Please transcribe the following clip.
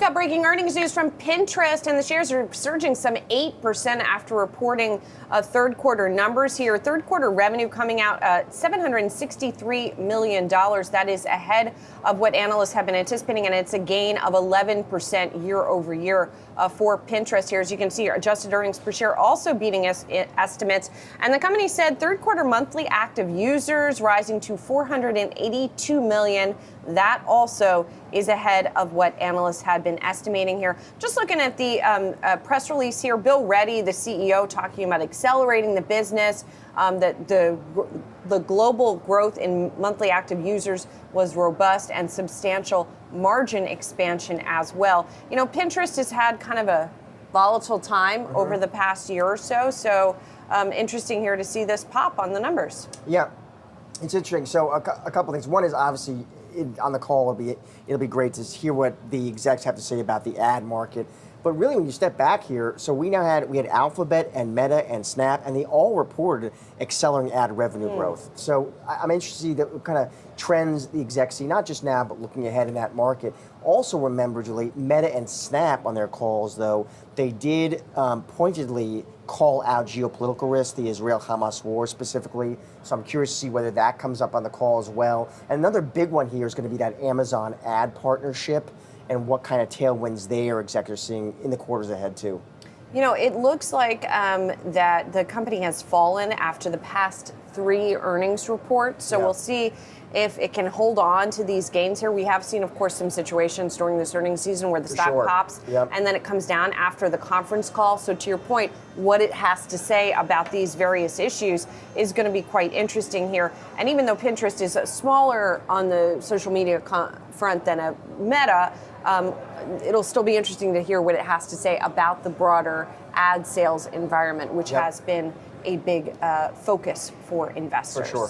got breaking earnings news from Pinterest, and the shares are surging some 8% after reporting third quarter numbers here. Third quarter revenue coming out at $763 million. That is ahead of what analysts have been anticipating, and it's a gain of 11% year over year for Pinterest here. As you can see, adjusted earnings per share also beating estimates. And the company said third quarter monthly active users rising to 482 million. That also is ahead of what analysts had been estimating here. Just looking at the press release here, Bill Reddy, the CEO, talking about accelerating the business, that the global growth in monthly active users was robust and substantial margin expansion as well. You know, Pinterest has had kind of a volatile time over the past year or so. So interesting here to see this pop on the numbers. Yeah, it's interesting. So a couple things. One is obviously on the call, it'll be great to hear what the execs have to say about the ad market. But really, when you step back here, so we had Alphabet and Meta and Snap, and they all reported accelerating ad revenue growth. So I'm interested to see the kind of trends the execs see, not just now, but looking ahead in that market. Also remember, Julie, Meta and Snap on their calls, though, they did pointedly call out geopolitical risks, the Israel-Hamas war specifically. So I'm curious to see whether that comes up on the call as well. And another big one here is going to be that Amazon ad partnership and what kind of tailwinds they are executives seeing in the quarters ahead, too. You know, it looks like that the company has fallen after the past 3 earnings reports. So we'll see if it can hold on to these gains here. We have seen, of course, some situations during this earnings season where the stock pops and then it comes down after the conference call. So to your point, what it has to say about these various issues is going to be quite interesting here. And even though Pinterest is smaller on the social media front than a Meta, it'll still be interesting to hear what it has to say about the broader ad sales environment, which has been a big focus for investors. For sure.